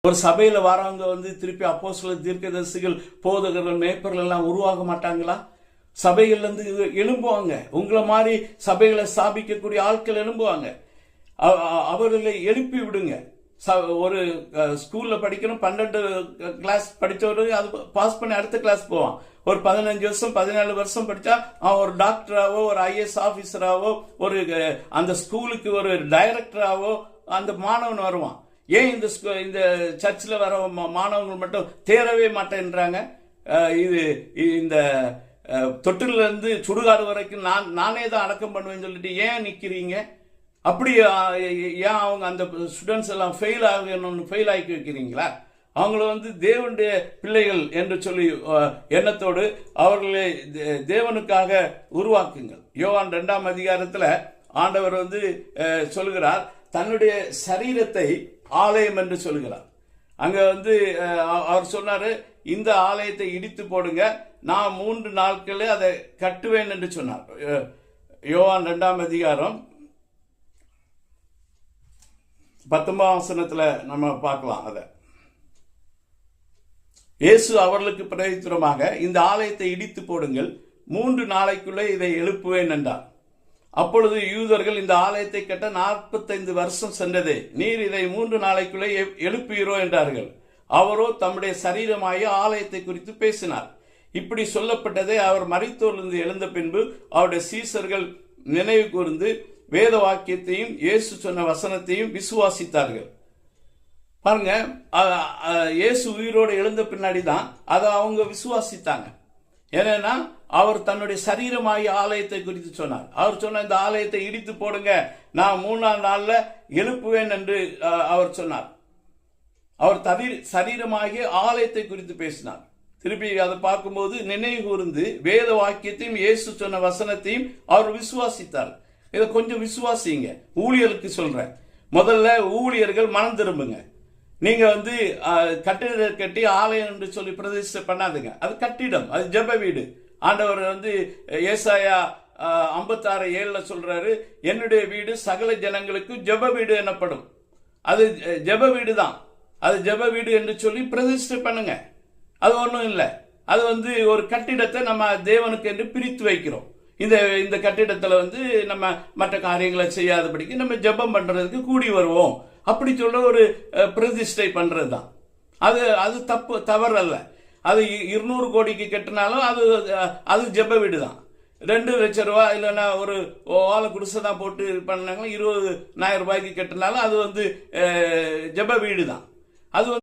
ஒரு சபையில வரவங்க திருப்பி அப்போஸ்தலர், தீர்க்கதரிசிகள், போதகர்கள், மேய்ப்பர்கள் எல்லாம் உருவாக மாட்டாங்களா? சபைகள்ல இருந்து எழும்புவாங்க. உங்களை மாதிரி சபைகளை ஸ்தாபிக்கக்கூடிய ஆட்கள் எழும்புவாங்க. அவர்களை எழுப்பி விடுங்க. ஒரு ஸ்கூல்ல படிக்கணும், 12 கிளாஸ் படிச்சவரு அது பாஸ் பண்ணி அடுத்த கிளாஸ் போவான். ஒரு 15 வருஷம் 17 வருஷம் படிச்சா அவன் ஒரு டாக்டராவோ, ஒரு IAS ஆபீசராவோ, ஒரு அந்த ஸ்கூலுக்கு ஒரு டைரக்டராவோ அந்த மாணவன் வருவான். ஏன் இந்த சர்ச்சில் வர மாணவர்கள் மட்டும் தேரவே மாட்டேன்றாங்க? இது இந்த தொட்டில இருந்து சுடுகாடு வரைக்கும் நானே தான் அடக்கம் பண்ணுவேன்னு சொல்லிட்டு ஏன் நிக்கிறீங்க? அப்படி ஏன் அவங்க அந்த ஸ்டூடெண்ட்ஸ் எல்லாம் ஃபெயில் ஆகி வைக்கிறீங்களா? அவங்கள தேவனுடைய பிள்ளைகள் என்று சொல்லி எண்ணத்தோடு அவர்களை தேவனுக்காக உருவாக்குங்கள். யோவான் 2ஆம் அதிகாரத்தில் ஆண்டவர் சொல்கிறார், தன்னுடைய சரீரத்தை ஆலயம் என்று சொல்கிறார். அங்க அவர் சொன்னாரு, இந்த ஆலயத்தை இடித்து போடுங்க, நான் 3 நாட்களில் அதை கட்டுவேன் என்று சொன்னார். யோவான் 2ஆம் அதிகாரம் 19ஆம் வசனத்துல நம்ம பார்க்கலாம். அதை இயேசு அவர்களுக்கு பிரதித்திரமாக, இந்த ஆலயத்தை இடித்து போடுங்கள், 3 நாளைக்குள்ளே இதை எழுப்புவேன் என்றார். அப்பொழுது யூதர்கள், இந்த ஆலயத்தை கட்ட 45 வருஷம் சென்றதே, நீர் இதை 3 நாளைக்குள்ளே எழுப்புகிறோ என்றார்கள். அவரோ தம்முடைய சரீரமாகிய ஆலயத்தை குறித்து பேசினார். இப்படி சொல்லப்பட்டதை அவர் மரித்தோரிலிருந்து எழுந்த பின்பு அவருடைய சீசர்கள் நினைவு கூர்ந்து வேத வாக்கியத்தையும் இயேசு சொன்ன வசனத்தையும் விசுவாசித்தார்கள். பாருங்க, இயேசு உயிரோடு எழுந்த பின்னாடி தான் அதை அவங்க விசுவாசித்தாங்க. ஏன்னா அவர் தன்னுடைய சரீரமாகிய ஆலயத்தை குறித்து சொன்னார். அவர் சொன்ன, இந்த ஆலயத்தை இடித்து போடுங்க, நான் 3ஆம் நாள்ல எழுப்புவேன் என்று அவர் சொன்னார். அவர் சரீரமாகிய ஆலயத்தை குறித்து பேசினார். திருப்பி அதை பார்க்கும்போது நினைவு கூர்ந்து வேத வாக்கியத்தையும் இயேசு சொன்ன வசனத்தையும் அவர் விசுவாசித்தார். இதை கொஞ்சம் விசுவாசிங்க. ஊழியருக்கு சொல்றேன், முதல்ல ஊழியர்கள் மனம் திரும்புங்க. நீங்க கட்டிடம் கட்டி ஆலயம் என்று சொல்லி பிரதிஷ்டை பண்ணாதுங்க. அது கட்டிடம், அது ஜெப வீடு. ஆண்டவர் ஏசாயா 56:7 சொல்றாரு, என்னுடைய வீடு சகல ஜனங்களுக்கு ஜெப வீடு எனப்படும். அது ஜெப வீடு தான். அது ஜெப வீடு என்று சொல்லி பிரதிஷ்டை பண்ணுங்க. அது ஒன்றும் இல்லை. அது ஒரு கட்டிடத்தை நம்ம தேவனுக்கு என்று பிரித்து வைக்கிறோம். இந்த கட்டிடத்தில் நம்ம மற்ற காரியங்களை செய்யாதபடிக்கு நம்ம ஜெபம் பண்றதுக்கு கூடி வருவோம் அப்படி சொல்ற ஒரு பிரதிஷ்டை பண்றது தான். அது தவறு அல்ல. அது 200 கோடிக்கு கட்டினாலும் அது ஜெப வீடு தான். 2 லட்சம் ரூபாய் இல்லைன்னா ஒரு ஓலை குடிசை தான் போட்டு பண்ணாங்கன்னா 20,000 ரூபாய்க்கு கட்டினாலும் அது ஜெப வீடு தான். அது